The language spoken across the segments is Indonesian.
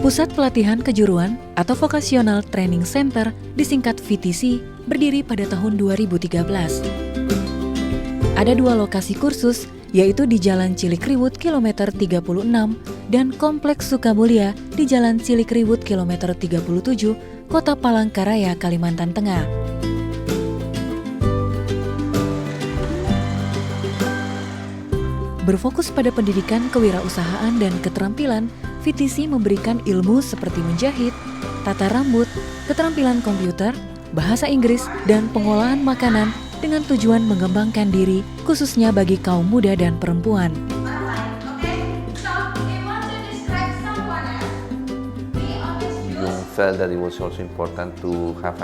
Pusat Pelatihan Kejuruan atau Vocational Training Center disingkat VTC berdiri pada tahun 2013. Ada 2 lokasi kursus, yaitu di Jalan Cilikriwut kilometer 36 dan Kompleks Sukamulya di Jalan Cilikriwut kilometer 37, Kota Palangkaraya, Kalimantan Tengah. Berfokus pada pendidikan kewirausahaan dan keterampilan, VTC memberikan ilmu seperti menjahit, tata rambut, keterampilan komputer, bahasa Inggris, dan pengolahan makanan dengan tujuan mengembangkan diri, khususnya bagi kaum muda dan perempuan. Jung felt that it was also important to have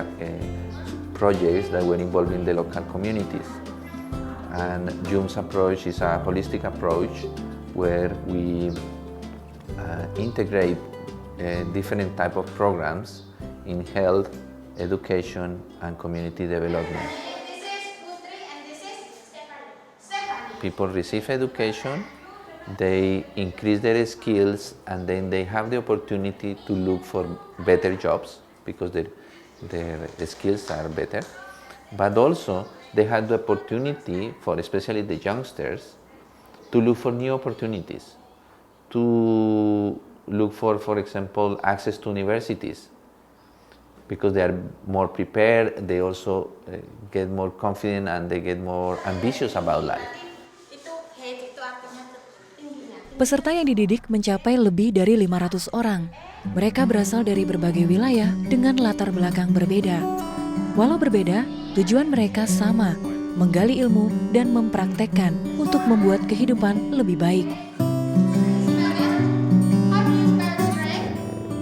projects that were involving the local communities. And Jung's approach is a holistic approach where we integrate different type of programs in health, education, and community development. People receive education, they increase their skills, and then they have the opportunity to look for better jobs because their skills are better. But also, they had the opportunity for especially the youngsters to look for new opportunities, to look for example, access to universities, because they are more prepared, they also get more confident and they get more ambitious about life. Peserta yang dididik mencapai lebih dari 500 orang. Mereka berasal dari berbagai wilayah dengan latar belakang berbeda. Walau berbeda, tujuan mereka sama, menggali ilmu dan mempraktekkan untuk membuat kehidupan lebih baik.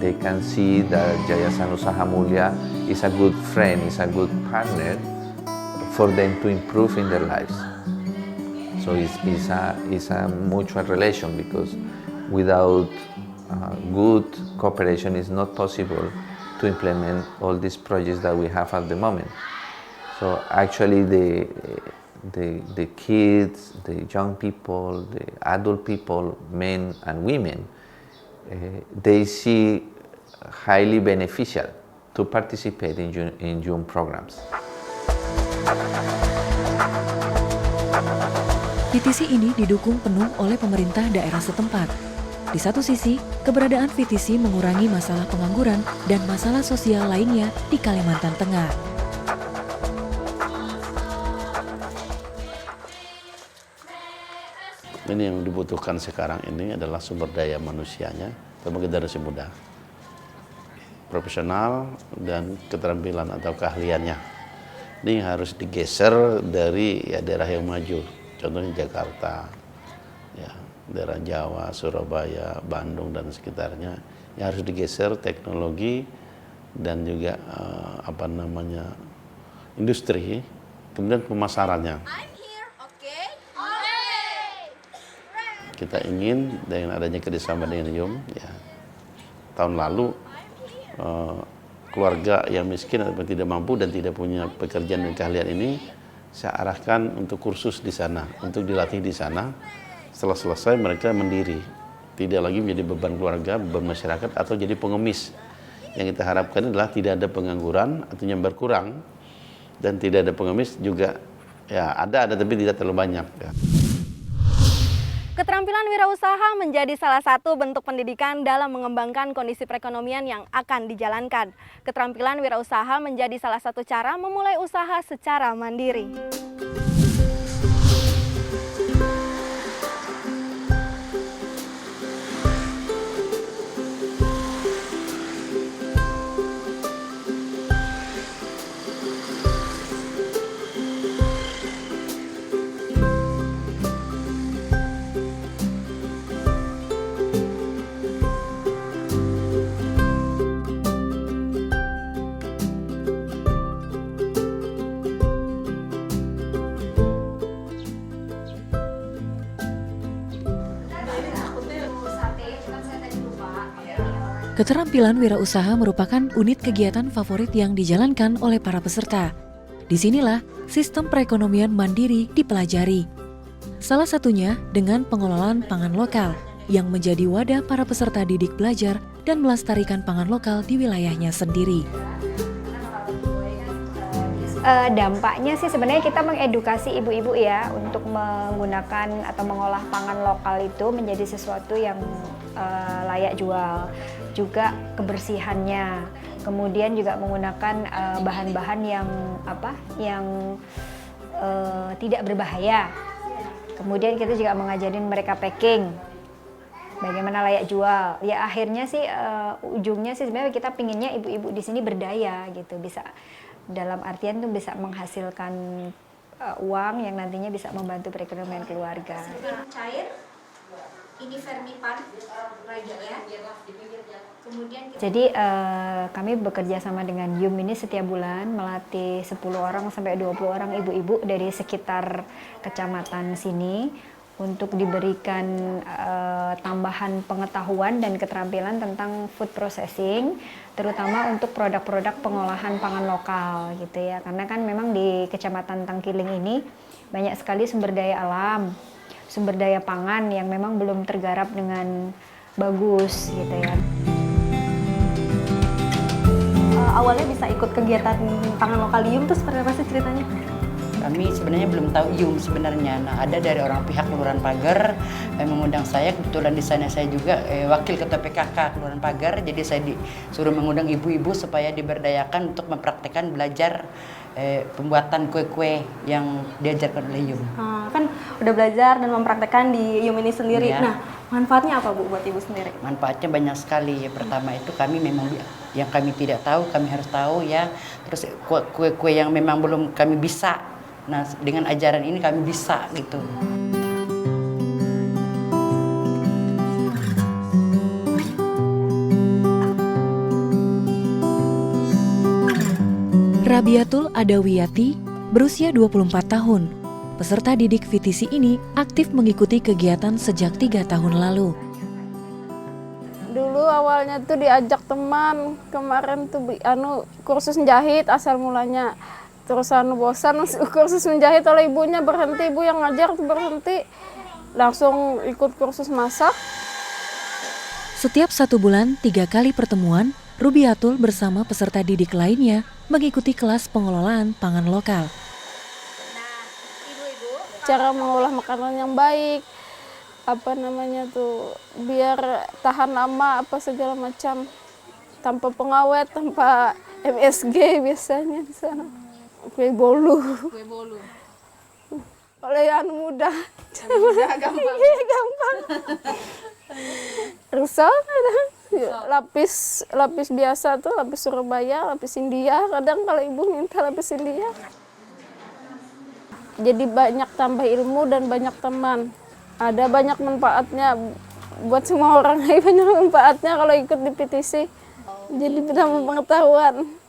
They can see that Yayasan Usaha Mulia is a good friend, is a good partner for them to improve in their lives. So it's a mutual relation, because without good cooperation it's not possible to implement all these projects that we have at the moment. So actually the kids, the young people, the adult people, men and women, they see highly beneficial to participate in June programs. VTC ini didukung penuh oleh pemerintah daerah setempat. Di satu sisi, keberadaan VTC mengurangi masalah pengangguran dan masalah sosial lainnya di Kalimantan Tengah. Ini yang dibutuhkan sekarang ini adalah sumber daya manusianya sebagai generasi muda, profesional dan keterampilan atau keahliannya. Ini harus digeser dari daerah yang maju. Contohnya Jakarta, daerah Jawa, Surabaya, Bandung dan sekitarnya, yang harus digeser teknologi dan juga industri, kemudian pemasarannya. Kita ingin dengan adanya kerjasama dengan Jung, tahun lalu keluarga yang miskin atau tidak mampu dan tidak punya pekerjaan dan keahlian ini saya arahkan untuk kursus di sana, untuk dilatih di sana. Setelah selesai mereka mandiri, tidak lagi menjadi beban keluarga, beban masyarakat atau jadi pengemis. Yang kita harapkan adalah tidak ada pengangguran, artinya berkurang, dan tidak ada pengemis juga, ada tapi tidak terlalu banyak. Keterampilan wirausaha menjadi salah satu bentuk pendidikan dalam mengembangkan kondisi perekonomian yang akan dijalankan. Keterampilan wirausaha menjadi salah satu cara memulai usaha secara mandiri. Keterampilan wirausaha merupakan unit kegiatan favorit yang dijalankan oleh para peserta. Disinilah sistem perekonomian mandiri dipelajari. Salah satunya dengan pengelolaan pangan lokal yang menjadi wadah para peserta didik belajar dan melestarikan pangan lokal di wilayahnya sendiri. Dampaknya sih sebenarnya kita mengedukasi ibu-ibu ya untuk menggunakan atau mengolah pangan lokal itu menjadi sesuatu yang layak jual. Juga kebersihannya, kemudian juga menggunakan bahan-bahan yang tidak berbahaya. Kemudian kita juga mengajarin mereka packing, bagaimana layak jual. Ya akhirnya sih ujungnya sih sebenarnya kita pinginnya ibu-ibu di sini berdaya gitu, bisa dalam artian tuh bisa menghasilkan uang yang nantinya bisa membantu perekonomian keluarga. Cair, ini Vermipan, ya. Jadi kami bekerja sama dengan YUM ini setiap bulan melatih 10 orang sampai 20 orang ibu-ibu dari sekitar kecamatan sini untuk diberikan tambahan pengetahuan dan keterampilan tentang food processing, terutama untuk produk-produk pengolahan pangan lokal gitu ya. Karena kan memang di Kecamatan Tangkiling ini banyak sekali sumber daya alam, sumber daya pangan yang memang belum tergarap dengan bagus gitu ya. Awalnya bisa ikut kegiatan pangan lokal di YUM itu seperti apa sih ceritanya? Kami sebenarnya belum tahu YUM sebenarnya. Nah, ada dari orang pihak Kelurahan Pagar mengundang saya. Kebetulan di sana saya juga wakil ketua PKK Kelurahan Pagar. Jadi saya disuruh mengundang ibu-ibu supaya diberdayakan untuk mempraktekkan belajar pembuatan kue-kue yang diajarkan oleh YUM. Kan udah belajar dan mempraktekkan di YUM ini sendiri. Ya. Nah, manfaatnya apa Bu buat ibu sendiri? Manfaatnya banyak sekali. Pertama itu kami memang yang kami tidak tahu, kami harus tahu ya. Terus kue-kue yang memang belum kami bisa. Nah, dengan ajaran ini kami bisa gitu. Rabiatul Adawiyati berusia 24 tahun. Peserta didik VTC ini aktif mengikuti kegiatan sejak 3 tahun lalu. Dulu awalnya tuh diajak teman, kemarin tuh kursus menjahit asal mulanya. Terus bosan kursus menjahit oleh ibunya, berhenti, ibu yang ngajar tuh berhenti. Langsung ikut kursus masak. Setiap 1 bulan 3 kali pertemuan, Rubiatul bersama peserta didik lainnya mengikuti kelas pengelolaan pangan lokal. Cara mengolah makanan yang baik, biar tahan lama segala macam, tanpa pengawet, tanpa MSG biasanya di sana. Kue bolu. Oleh mudah. Gampang. Gampang. Rusak lapis biasa tuh, lapis Surabaya, lapis India. Kadang kalau ibu minta lapis India. Jadi banyak tambah ilmu dan banyak teman. Ada banyak manfaatnya buat semua orang. Banyak manfaatnya kalau ikut di PTC. Jadi tambah pengetahuan.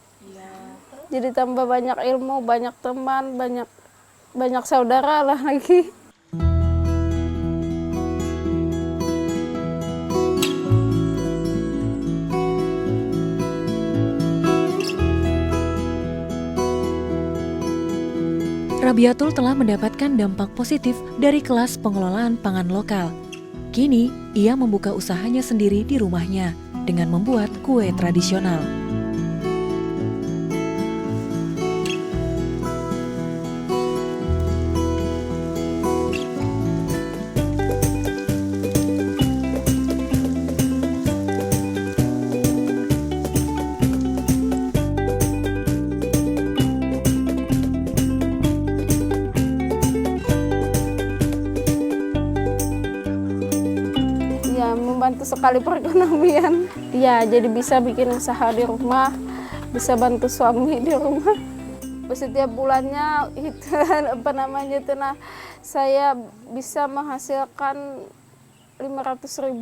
Jadi tambah banyak ilmu, banyak teman, banyak saudara lah lagi. Rabiatul telah mendapatkan dampak positif dari kelas pengelolaan pangan lokal. Kini, ia membuka usahanya sendiri di rumahnya dengan membuat kue tradisional. Membantu sekali perekonomian. Ya, jadi bisa bikin usaha di rumah, bisa bantu suami di rumah. Setiap bulannya itu saya bisa menghasilkan 500.000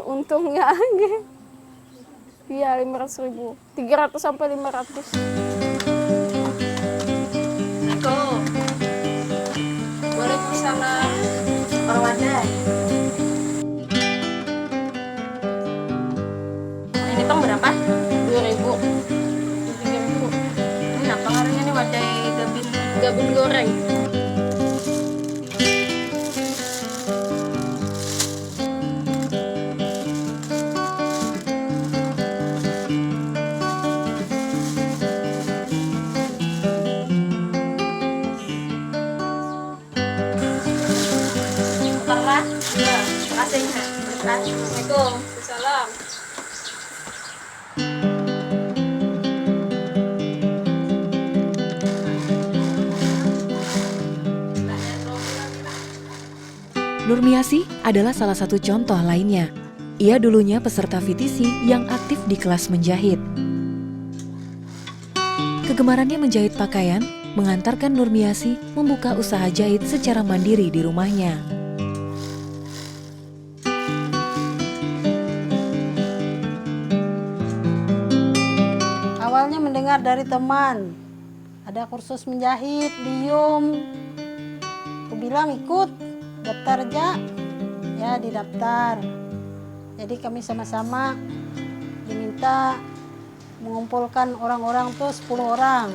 untungnya. Iya, 500.000. 300 sampai 500. Boleh bersama Perwadah. Ini tong berapa? 2.000. 3.000. Ini apa harganya nih wadai Gabin goreng. Assalamualaikum. Salam. Nurmiasi adalah salah satu contoh lainnya. Ia dulunya peserta VTC yang aktif di kelas menjahit. Kegemarannya menjahit pakaian mengantarkan Nurmiasi membuka usaha jahit secara mandiri di rumahnya. Awalnya mendengar dari teman, ada kursus menjahit di YUM. Aku bilang ikut, daftar aja. Ya didaftar. Jadi kami sama-sama diminta mengumpulkan orang-orang tuh 10 orang.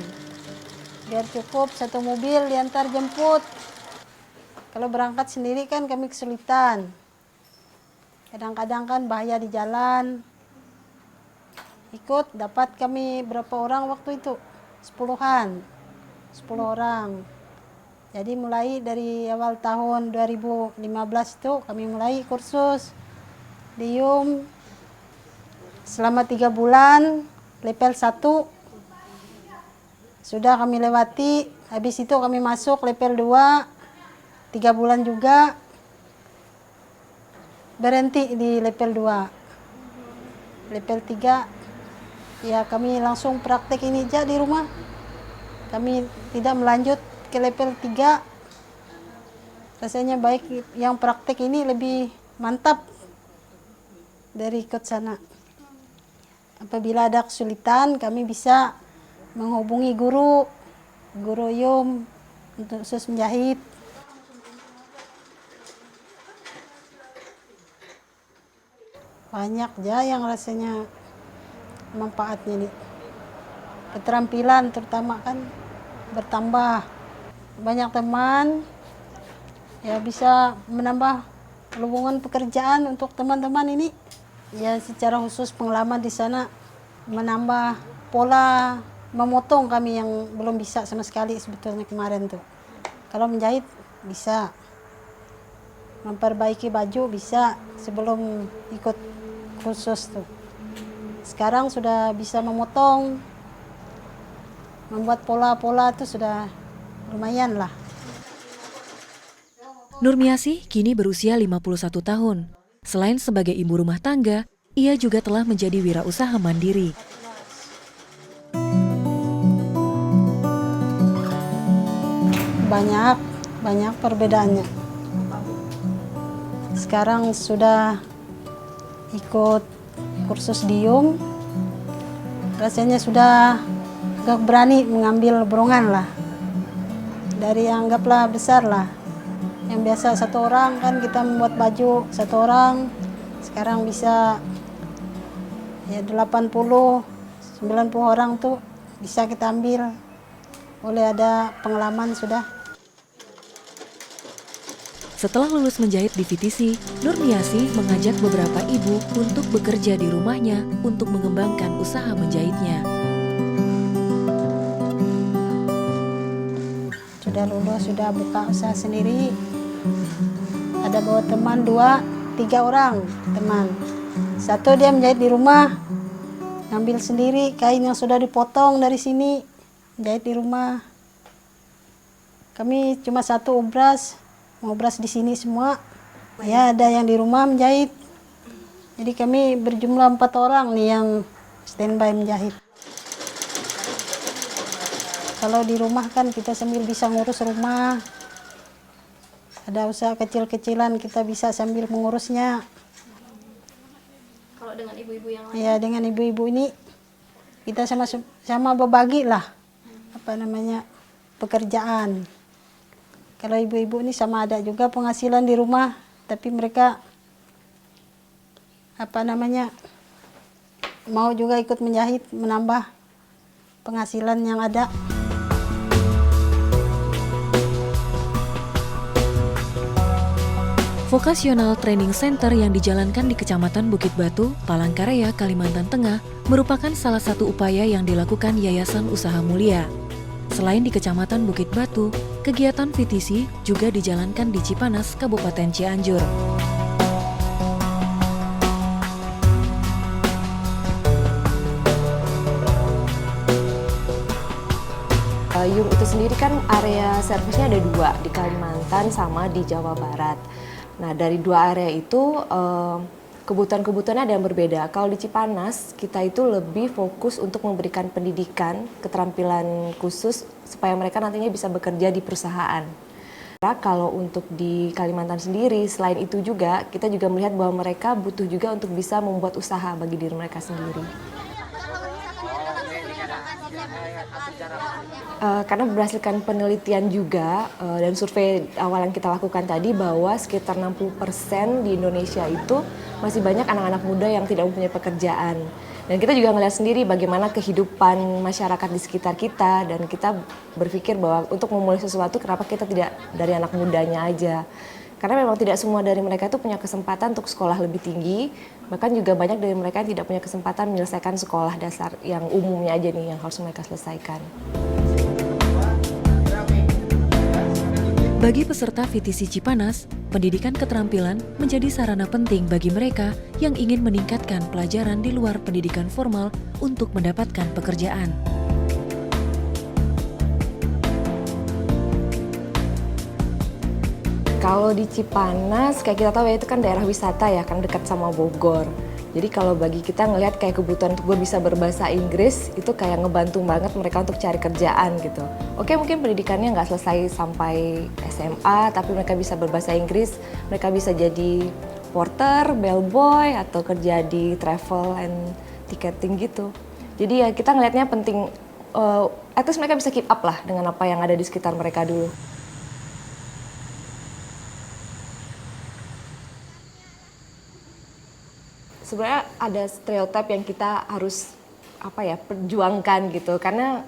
Biar cukup satu mobil diantar jemput. Kalau berangkat sendiri kan kami kesulitan. Kadang-kadang kan bahaya di jalan. Ikut dapat kami berapa orang waktu itu? 10-an. 10 orang. Jadi mulai dari awal tahun 2015 itu kami mulai kursus di YUM. Selama 3 bulan, level 1 sudah kami lewati. Habis itu kami masuk level 2, 3 bulan juga. Berhenti di level 2. Level 3, ya kami langsung praktek ini aja di rumah. Kami tidak melanjut ke level 3. Rasanya baik yang praktek ini lebih mantap dari ikut sana. Apabila ada kesulitan, kami bisa menghubungi guru YUM untuk khusus menjahit. Banyak aja yang rasanya manfaatnya nih. Keterampilan terutama kan bertambah. Banyak teman ya bisa menambah lowongan pekerjaan untuk teman-teman ini. Ya secara khusus pengalaman di sana menambah pola memotong kami yang belum bisa sama sekali sebetulnya kemarin tuh. Kalau menjahit bisa, memperbaiki baju bisa sebelum ikut kursus tuh. Sekarang sudah bisa memotong, membuat pola-pola itu sudah lumayan lah. Nurmiasi kini berusia 51 tahun. Selain sebagai ibu rumah tangga, ia juga telah menjadi wirausaha mandiri. Banyak perbedaannya. Sekarang sudah ikut kursus di YUM, rasanya sudah gak berani mengambil borongan lah. Dari yang anggaplah besar lah. Yang biasa satu orang kan kita membuat baju satu orang, sekarang bisa ya 80, 90 orang tuh bisa kita ambil. Boleh ada pengalaman sudah. Setelah lulus menjahit di VTC, Nurmiasi mengajak beberapa ibu untuk bekerja di rumahnya untuk mengembangkan usaha menjahitnya. Sudah lulus, sudah buka usaha sendiri. Ada bawa teman 2, 3 orang teman. Satu dia menjahit di rumah, ngambil sendiri kain yang sudah dipotong dari sini, jahit di rumah. Kami cuma satu obras, ngobras di sini semua. Ya ada yang di rumah menjahit. Jadi kami berjumlah 4 orang nih yang standby menjahit. Kalau di rumah kan kita sambil bisa ngurus rumah. Ada usaha kecil-kecilan kita bisa sambil mengurusnya. Kalau dengan ibu-ibu yang lain? Ya dengan ibu-ibu ini kita sama berbagi lah pekerjaan. Kalau ibu-ibu ini sama ada juga penghasilan di rumah, tapi mereka mau juga ikut menjahit, menambah penghasilan yang ada. Vocational Training Center yang dijalankan di Kecamatan Bukit Batu, Palangkaraya, Kalimantan Tengah merupakan salah satu upaya yang dilakukan Yayasan Usaha Mulia. Selain di Kecamatan Bukit Batu, kegiatan VTC juga dijalankan di Cipanas, Kabupaten Cianjur. YUM itu sendiri kan area servisnya ada 2, di Kalimantan sama di Jawa Barat. Nah, dari 2 area itu kebutuhan-kebutuhannya ada yang berbeda. Kalau di Cipanas, kita itu lebih fokus untuk memberikan pendidikan, keterampilan khusus supaya mereka nantinya bisa bekerja di perusahaan. Kalau untuk di Kalimantan sendiri, selain itu juga, kita juga melihat bahwa mereka butuh juga untuk bisa membuat usaha bagi diri mereka sendiri. Karena berdasarkan penelitian juga dan survei awal yang kita lakukan tadi bahwa sekitar 60% di Indonesia itu masih banyak anak-anak muda yang tidak mempunyai pekerjaan. Dan kita juga ngelihat sendiri bagaimana kehidupan masyarakat di sekitar kita dan kita berpikir bahwa untuk memulai sesuatu kenapa kita tidak dari anak mudanya aja. Karena memang tidak semua dari mereka itu punya kesempatan untuk sekolah lebih tinggi, bahkan juga banyak dari mereka yang tidak punya kesempatan menyelesaikan sekolah dasar yang umumnya aja nih yang harus mereka selesaikan. Bagi peserta VTC Cipanas, pendidikan keterampilan menjadi sarana penting bagi mereka yang ingin meningkatkan pelajaran di luar pendidikan formal untuk mendapatkan pekerjaan. Kalau di Cipanas, kayak kita tahu ya itu kan daerah wisata ya, kan dekat sama Bogor. Jadi kalau bagi kita ngelihat kayak kebutuhan untuk gue bisa berbahasa Inggris, itu kayak ngebantu banget mereka untuk cari kerjaan gitu. Oke, mungkin pendidikannya nggak selesai sampai SMA, tapi mereka bisa berbahasa Inggris, mereka bisa jadi porter, bellboy, atau kerja di travel and ticketing gitu. Jadi ya kita ngelihatnya penting, at least mereka bisa keep up lah dengan apa yang ada di sekitar mereka dulu. Sebenarnya ada stereotip yang kita harus perjuangkan gitu, karena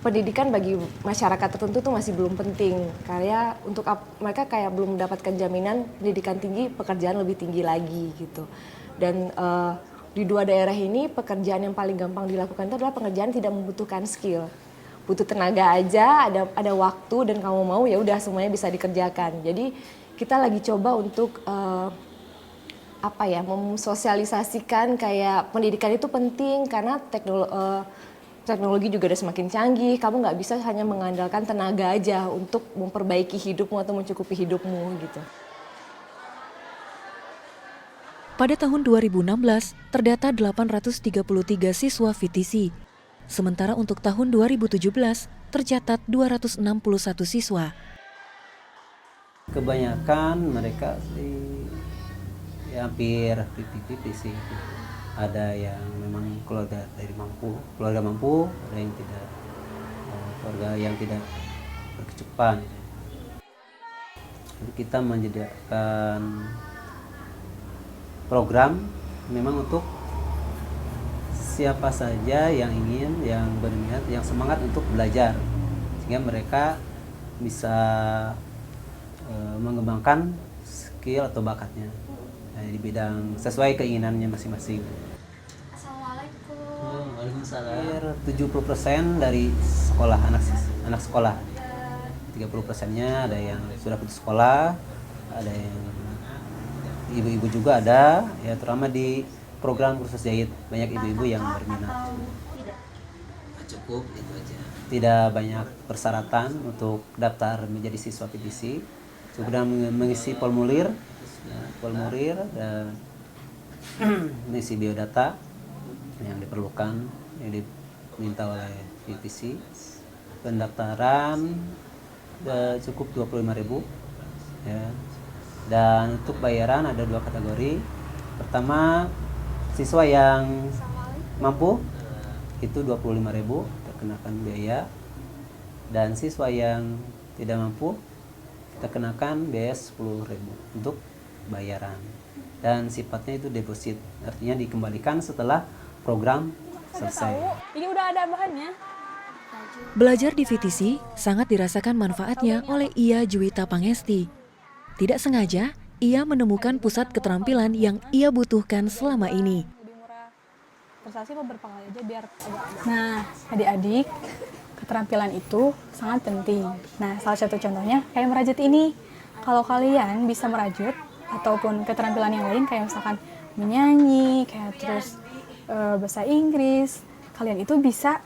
pendidikan bagi masyarakat tertentu tuh masih belum penting, karena untuk mereka kayak belum mendapatkan jaminan pendidikan tinggi, pekerjaan lebih tinggi lagi gitu. Dan di 2 daerah ini pekerjaan yang paling gampang dilakukan itu adalah pekerjaan tidak membutuhkan skill, butuh tenaga aja, ada waktu dan kamu mau ya udah semuanya bisa dikerjakan. Jadi kita lagi coba untuk memsosialisasikan kayak pendidikan itu penting karena teknologi juga udah semakin canggih. Kamu nggak bisa hanya mengandalkan tenaga aja untuk memperbaiki hidupmu atau mencukupi hidupmu gitu. Pada tahun 2016, terdata 833 siswa VTC. Sementara untuk tahun 2017, tercatat 261 siswa. Kebanyakan mereka hampir 50-50 sih. Ada yang memang keluarga mampu, ada yang tidak, keluarga yang tidak berkecukupan. Jadi kita menyediakan program memang untuk siapa saja yang ingin, yang berminat, yang semangat untuk belajar, sehingga mereka bisa mengembangkan skill atau bakatnya di bidang sesuai keinginannya masing-masing. Assalamualaikum. Waalaikumsalam. 70% dari sekolah anak sekolah. 30%-nya ada yang sudah putus sekolah, ada yang ibu-ibu juga ada, ya terutama di program kursus jahit banyak ibu-ibu yang berminat. Cukup itu aja. Tidak banyak persyaratan untuk daftar menjadi siswa VTC. Cukup mengisi formulir dan mengisi biodata yang diperlukan, yang diminta oleh VTC. Pendaftaran cukup 25.000 ya. Dan untuk bayaran ada 2 kategori. Pertama, siswa yang mampu itu 25.000 terkenakan biaya, dan siswa yang tidak mampu kita kenakan biaya 10.000 untuk bayaran, dan sifatnya itu deposit, artinya dikembalikan setelah program selesai. Ini udah ada bahannya. Belajar di VTC sangat dirasakan manfaatnya oleh Ia Juwita Pangesti. Tidak sengaja, ia menemukan pusat keterampilan yang ia butuhkan selama ini. Prestasi beberapa kali aja biar agak. Nah, adik-adik, keterampilan itu sangat penting. Nah, salah satu contohnya kayak merajut ini. Kalau kalian bisa merajut ataupun keterampilan yang lain kayak misalkan menyanyi, kayak terus bahasa Inggris, kalian itu bisa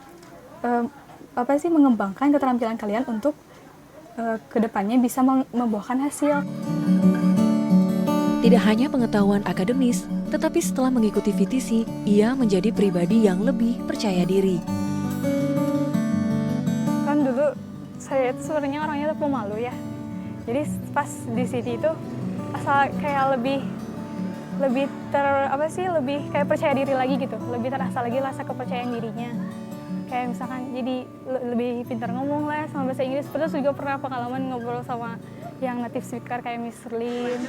mengembangkan keterampilan kalian untuk kedepannya bisa membuahkan hasil. Tidak hanya pengetahuan akademis, tetapi setelah mengikuti VTC, ia menjadi pribadi yang lebih percaya diri. Kan dulu saya itu sebenarnya orangnya tuh pemalu ya. Jadi pas di sini itu asal kayak lebih kayak percaya diri lagi gitu. Lebih terasa lagi rasa kepercayaan dirinya. Kayak misalkan jadi lebih pintar ngomong lah sama bahasa Inggris. Terus juga pernah pengalaman ngobrol sama yang native speaker kayak Miss Lin.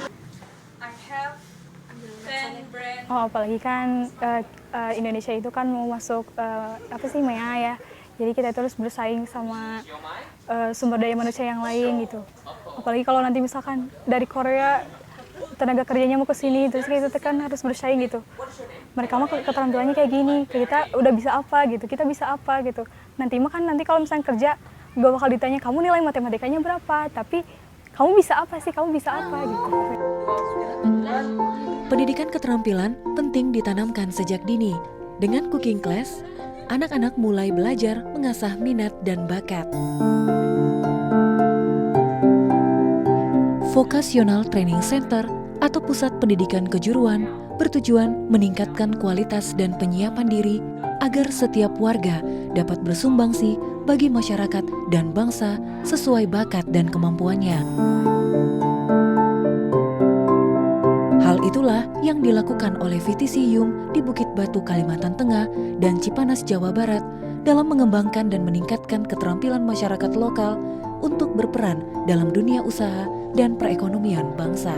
Oh, apalagi kan Indonesia itu kan mau masuk MEA ya. Jadi kita terus bersaing sama sumber daya manusia yang lain gitu. Apalagi kalau nanti misalkan dari Korea tenaga kerjanya mau ke sini, terus kita kan harus bersaing gitu. Mereka mah keterampilannya kayak gini, kita udah bisa apa gitu, kita bisa apa gitu. Nanti kalau misalnya kerja, gak bakal ditanya kamu nilai matematikanya berapa, tapi kamu bisa apa sih, kamu bisa apa gitu. Pendidikan keterampilan penting ditanamkan sejak dini. Dengan cooking class, anak-anak mulai belajar mengasah minat dan bakat. Vocational Training Center atau pusat pendidikan kejuruan bertujuan meningkatkan kualitas dan penyiapan diri agar setiap warga dapat bersumbangsi bagi masyarakat dan bangsa sesuai bakat dan kemampuannya. Hal itulah yang dilakukan oleh VTC YUM di Bukit Batu, Kalimantan Tengah dan Cipanas, Jawa Barat dalam mengembangkan dan meningkatkan keterampilan masyarakat lokal untuk berperan dalam dunia usaha dan perekonomian bangsa.